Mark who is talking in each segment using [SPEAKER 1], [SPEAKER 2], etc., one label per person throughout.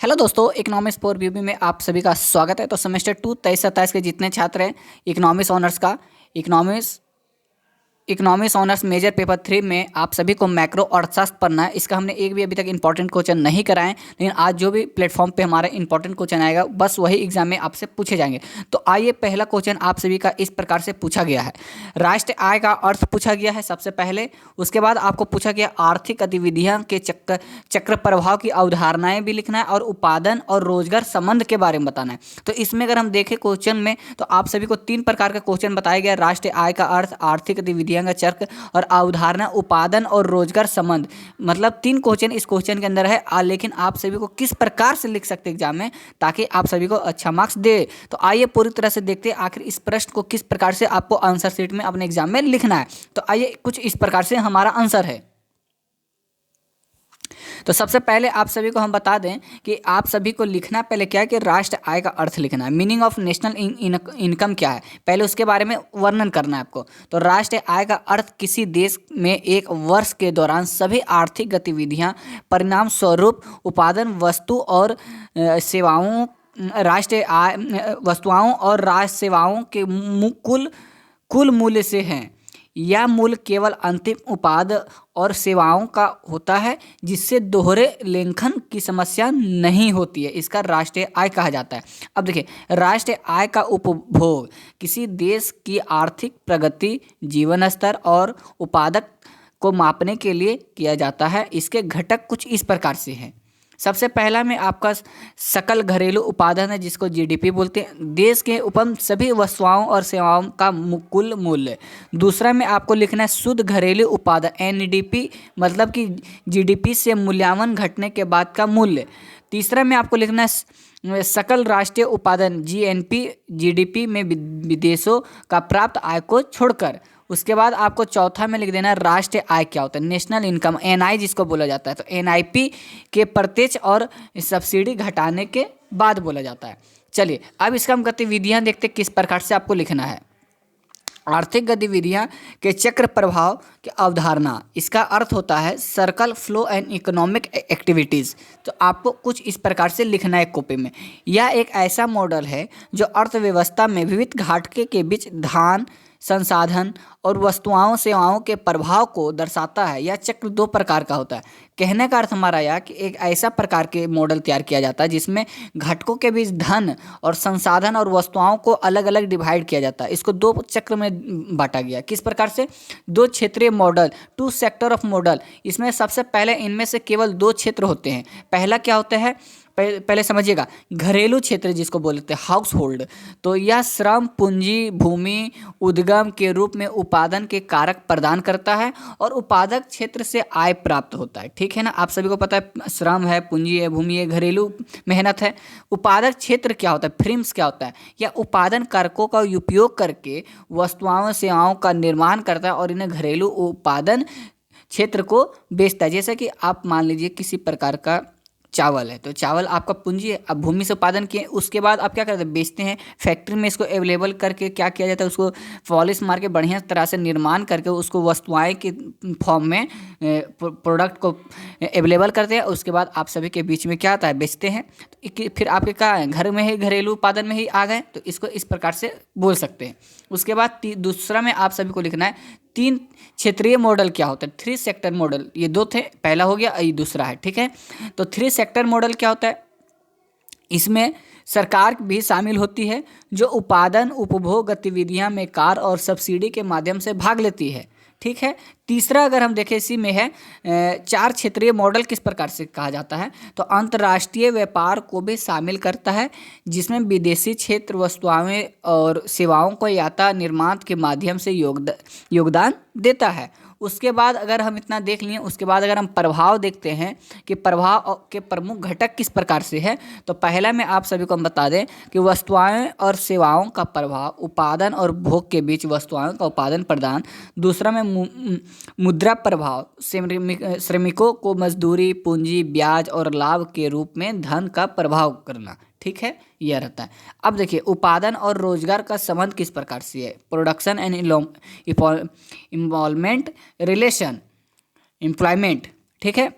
[SPEAKER 1] Hello दोस्तों, economics for बीबी में आप सभी का स्वागत है। तो सेमेस्टर 2 23-27 के जितने छात्र हैं इकोनॉमिक्स ऑनर्स का इकोनॉमिक्स ऑनर्स मेजर पेपर 3 में आप सभी को मैक्रो अर्थशास्त्र पढ़ना है। इसका हमने एक भी अभी तक इंपॉर्टेंट क्वेश्चन नहीं कराए, लेकिन आज जो भी प्लेटफॉर्म पे हमारा इंपॉर्टेंट क्वेश्चन आएगा बस वही एग्जाम में आपसे पूछे जाएंगे। तो आइए, पहला क्वेश्चन आप सभी का इस प्रकार से पूछा गया है। राष्ट्रीय आय का अर्थ पूछा गया है सबसे पहले। उसके बाद आपको पूछा गया आर्थिक गतिविधियां के चक्र प्रभाव की अवधारणाएं भी लिखना है और उत्पादन और रोजगार संबंध के बारे में बताना है। तो इसमें अगर हम देखें क्वेश्चन में, तो आप सभी को 3 प्रकार का क्वेश्चन बताया गया। राष्ट्रीय आय का अर्थ, आर्थिक गतिविधियां का चक्र और अवधारणा, उत्पादन और रोजगार संबंध। मतलब 3 क्वेश्चन इस क्वेश्चन के अंदर है। लेकिन आप सभी को किस प्रकार से लिख सकते हैं एग्जाम में, ताकि आप सभी को अच्छा मार्क्स दे। तो आइए पूरी तरह से देखते हैं आखिर इस प्रश्न को किस प्रकार से आपको आंसर शीट में अपने एग्जाम में लिखना है। तो आइए, कुछ इस प्रकार से हमारा आंसर है। तो सबसे पहले आप सभी को हम बता दें कि आप सभी को लिखना पहले क्या है कि राष्ट्र आय का अर्थ लिखना है। मीनिंग ऑफ नेशनल इनकम क्या है, पहले उसके बारे में वर्णन करना है आपको। तो राष्ट्रीय आय का अर्थ किसी देश में एक वर्ष के दौरान सभी आर्थिक गतिविधियां परिणाम स्वरूप उत्पादन वस्तु और सेवाओं राष्ट्रीय आय वस्तुओं और राष्ट्र सेवाओं के कुल मूल्य से हैं। यह मूल्य केवल अंतिम उत्पाद और सेवाओं का होता है, जिससे दोहरे लेखन की समस्या नहीं होती है। इसका राष्ट्रीय आय कहा जाता है। अब देखिए, राष्ट्रीय आय का उपभोग किसी देश की आर्थिक प्रगति, जीवन स्तर और उत्पादक को मापने के लिए किया जाता है। इसके घटक कुछ इस प्रकार से हैं। सबसे पहला में आपका सकल घरेलू उत्पादन है, जिसको जीडीपी बोलते हैं, देश के उपम सभी वस्तुओं और सेवाओं का कुल मूल्य। दूसरा में आपको लिखना है शुद्ध घरेलू उत्पादन, एनडीपी, मतलब कि जीडीपी से मूल्यांकन घटने के बाद का मूल्य। तीसरा में आपको लिखना है सकल राष्ट्रीय उत्पादन, जीएनपी, जीडीपी में विदेशों का प्राप्त आय को छोड़कर। उसके बाद आपको चौथा में लिख देना राष्ट्रीय आय क्या होता है, नेशनल इनकम, एनआई जिसको बोला जाता है। तो एनआईपी के प्रत्यक्ष और सब्सिडी घटाने के बाद बोला जाता है। चलिए, अब इसका हम गतिविधियां देखते हैं किस प्रकार से आपको लिखना है। आर्थिक गतिविधियां के चक्र प्रभाव की अवधारणा, इसका अर्थ होता है circle flow and economic activities. तो आपको कुछ इस प्रकार से लिखना है कॉपी में। यह एक ऐसा मॉडल है जो अर्थव्यवस्था में विविध घटकों के बीच धन, संसाधन और वस्तुओं सेवाओं के प्रभाव को दर्शाता है। यह चक्र 2 प्रकार का होता है। कहने का अर्थ हमारा यह कि एक ऐसा प्रकार के मॉडल तैयार किया जाता है जिसमें घटकों के बीच धन और संसाधन और वस्तुओं को अलग अलग डिवाइड किया जाता है। इसको 2 चक्र में बांटा गया। किस प्रकार से? 2 क्षेत्रीय मॉडल, 2 सेक्टर ऑफ मॉडल। इसमें सबसे पहले इनमें से केवल 2 क्षेत्र होते हैं। पहला क्या होता है, पहले समझिएगा, घरेलू क्षेत्र जिसको बोलते हैं हाउस होल्ड। तो यह श्रम, पूंजी, भूमि, उद्गम के रूप में उत्पादन के कारक प्रदान करता है और उत्पादक क्षेत्र से आय प्राप्त होता है। ठीक है ना, आप सभी को पता है श्रम है, पूंजी है, भूमि है, घरेलू मेहनत है। उत्पादक क्षेत्र क्या होता है, फ्रेम्स क्या होता है, यह उत्पादन कारकों का उपयोग करके वस्तुओं सेवाओं का निर्माण करता है और इन्हें घरेलू उत्पादन क्षेत्र को बेचता है। जैसे कि आप मान लीजिए किसी प्रकार का चावल है, तो चावल आपका पूंजी है। अब भूमि से उत्पादन किए, उसके बाद आप क्या करते हैं, बेचते हैं। फैक्ट्री में इसको अवेलेबल करके क्या किया जाता है, उसको पॉलिश मार के बढ़िया तरह से निर्माण करके उसको वस्तुएं के फॉर्म में प्रोडक्ट को अवेलेबल करते हैं। उसके बाद आप सभी के बीच में क्या आता है, बेचते हैं। तो फिर आपके क्या है, घर में ही घरेलू उत्पादन में ही आ गए। तो इसको इस प्रकार से बोल सकते हैं। उसके बाद दूसरा में आप सभी को लिखना है 3 क्षेत्रीय मॉडल क्या होता है, 3 सेक्टर मॉडल। ये 2 थे, पहला हो गया, ये दूसरा है। ठीक है, तो 3 सेक्टर मॉडल क्या होता है, इसमें सरकार भी शामिल होती है जो उत्पादन उपभोग गतिविधियां में कर और सब्सिडी के माध्यम से भाग लेती है। ठीक है, तीसरा अगर हम देखें इसी में है 4 क्षेत्रीय मॉडल किस प्रकार से कहा जाता है, तो अंतर्राष्ट्रीय व्यापार को भी शामिल करता है, जिसमें विदेशी क्षेत्र वस्तुओं और सेवाओं को यात्रा निर्माण के माध्यम से योगदान देता है। उसके बाद अगर हम इतना देख लिए, उसके बाद अगर हम प्रभाव देखते हैं कि प्रभाव के प्रमुख घटक किस प्रकार से है, तो पहला में आप सभी को हम बता दें कि वस्तुएं और सेवाओं का प्रभाव, उत्पादन और भोग के बीच वस्तुओं का उत्पादन प्रदान। दूसरा में मुद्रा प्रभाव, श्रमिकों को मजदूरी, पूंजी, ब्याज और लाभ के रूप में धन का प्रभाव करना। ठीक है, यह रहता है। अब देखिए, उत्पादन और रोजगार का संबंध किस प्रकार से है, production and involvement relation, employment. ठीक है,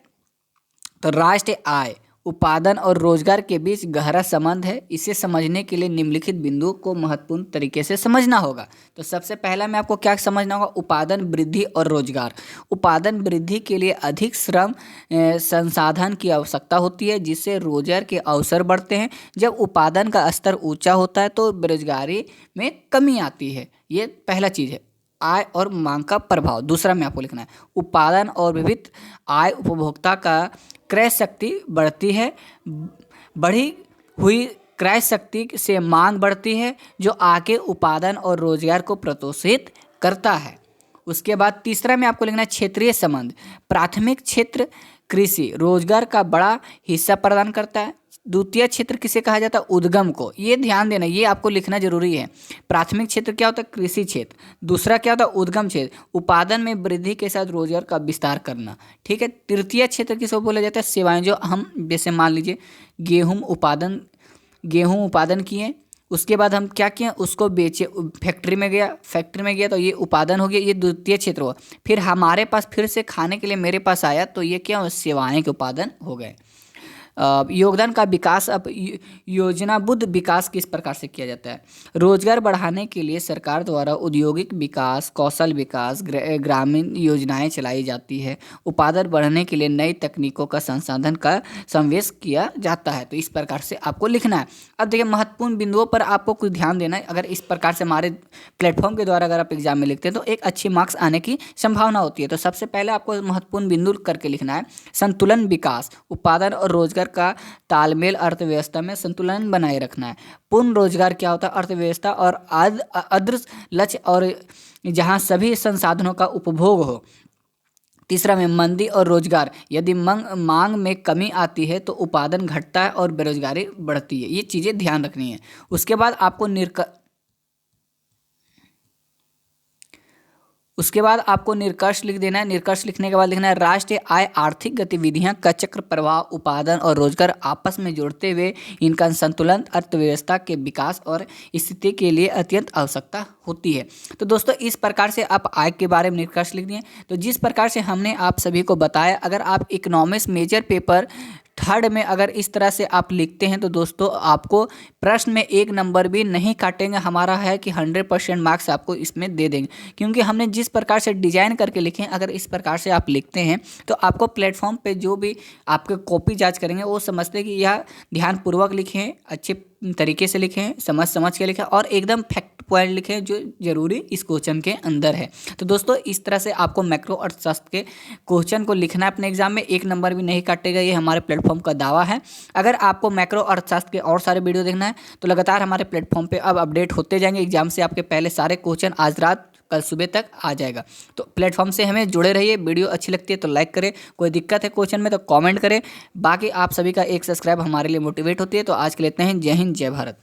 [SPEAKER 1] तो राष्ट्रीय आय उत्पादन और रोजगार के बीच गहरा संबंध है। इसे समझने के लिए निम्नलिखित बिंदुओं को महत्वपूर्ण तरीके से समझना होगा। तो सबसे पहला में आपको क्या समझना होगा, उत्पादन वृद्धि और रोजगार। उत्पादन वृद्धि के लिए अधिक श्रम संसाधन की आवश्यकता होती है, जिससे रोजगार के अवसर बढ़ते हैं। जब उत्पादन का स्तर ऊंचा होता है तो बेरोजगारी में कमी आती है। ये पहला चीज़ है। आय और मांग का प्रभाव, दूसरा में आपको लिखना है, उत्पादन और विविध आय उपभोक्ता का क्रय शक्ति बढ़ती है। बढ़ी हुई क्रय शक्ति से मांग बढ़ती है, जो आगे उत्पादन और रोजगार को प्रोत्साहित करता है। उसके बाद तीसरा में आपको लिखना है क्षेत्रीय संबंध। प्राथमिक क्षेत्र कृषि रोजगार का बड़ा हिस्सा प्रदान करता है। द्वितीय क्षेत्र किसे कहा जाता है, उद्गम को। ये ध्यान देना, ये आपको लिखना जरूरी है। प्राथमिक क्षेत्र क्या होता है, कृषि क्षेत्र। दूसरा क्या होता है, उद्गम क्षेत्र, उत्पादन में वृद्धि के साथ रोजगार का विस्तार करना। ठीक है। तृतीय क्षेत्र किसे बोला जाता है, सेवाएं। जो हम जैसे मान लीजिए गेहूं उत्पादन किए, उसके बाद हम क्या किए, उसको बेचे, फैक्ट्री में गया तो ये उत्पादन हो गया, ये द्वितीय क्षेत्र हुआ। फिर हमारे पास फिर से खाने के लिए मेरे पास आया, तो ये क्या, सेवाएं के उत्पादन हो गए। योगदान का विकास। अब योजनाबद्ध विकास किस प्रकार से किया जाता है, रोजगार बढ़ाने के लिए सरकार द्वारा औद्योगिक विकास, कौशल विकास, ग्रामीण योजनाएं चलाई जाती है। उत्पादन बढ़ाने के लिए नई तकनीकों का संसाधन का समावेश किया जाता है। तो इस प्रकार से आपको लिखना है। अब देखिए, महत्वपूर्ण बिंदुओं पर आपको कुछ ध्यान देना है। अगर इस प्रकार से हमारे प्लेटफॉर्म के द्वारा अगर आप एग्जाम में लिखते हैं तो एक अच्छी मार्क्स आने की संभावना होती है। तो सबसे पहले आपको महत्वपूर्ण बिंदु करके लिखना है, संतुलन विकास, उत्पादन और रोजगार का तालमेल, अर्थव्यवस्था में संतुलन बनाए रखना है। पूर्ण रोजगार क्या होता है, अर्थव्यवस्था और आदर्श लक्ष्य और जहां सभी संसाधनों का उपभोग हो। तीसरा में मंदी और रोजगार, यदि मांग में कमी आती है तो उत्पादन घटता है और बेरोजगारी बढ़ती है। ये चीज़ें ध्यान रखनी है। उसके बाद आपको निष्कर्ष लिख देना है। निष्कर्ष लिखने के बाद लिखना है, राष्ट्रीय आय आर्थिक गतिविधियां का चक्र प्रवाह उत्पादन और रोजगार आपस में जोड़ते हुए इनका संतुलन अर्थव्यवस्था के विकास और स्थिति के लिए अत्यंत आवश्यकता होती है। तो दोस्तों, इस प्रकार से आप आय के बारे में निष्कर्ष लिख दिए। तो जिस प्रकार से हमने आप सभी को बताया, अगर आप इकोनॉमिक्स मेजर पेपर थर्ड में अगर इस तरह से आप लिखते हैं तो दोस्तों आपको प्रश्न में 1 नंबर भी नहीं काटेंगे। हमारा है कि 100% मार्क्स आपको इसमें दे देंगे, क्योंकि हमने जिस प्रकार से डिजाइन करके लिखे हैं, अगर इस प्रकार से आप लिखते हैं तो आपको प्लेटफॉर्म पे जो भी आपके कॉपी जांच करेंगे वो समझते हैं कि यह ध्यानपूर्वक लिखे हैं, अच्छे तरीके से लिखे हैं, समझ के लिखे हैं और एकदम फैक्ट पॉइंट लिखे हैं जो जरूरी इस क्वेश्चन के अंदर है। तो दोस्तों, इस तरह से आपको मैक्रो अर्थशास्त्र के क्वेश्चन को लिखना है अपने एग्जाम में। 1 नंबर भी नहीं काटेगा, ये हमारे प्लेटफॉर्म का दावा है। अगर आपको मैक्रो अर्थशास्त्र के और सारे वीडियो देखना है तो लगातार हमारे प्लेटफॉर्म पे अब अपडेट होते जाएंगे। एग्जाम से आपके पहले सारे क्वेश्चन आज रात कल सुबह तक आ जाएगा। तो प्लेटफॉर्म से हमें जुड़े रहिए। वीडियो अच्छी लगती है तो लाइक करें, कोई दिक्कत है क्वेश्चन में तो कमेंट करें। बाकी आप सभी का एक सब्सक्राइब हमारे लिए मोटिवेट होती है। तो आज के लिए इतना ही। जय हिंद, जय भारत।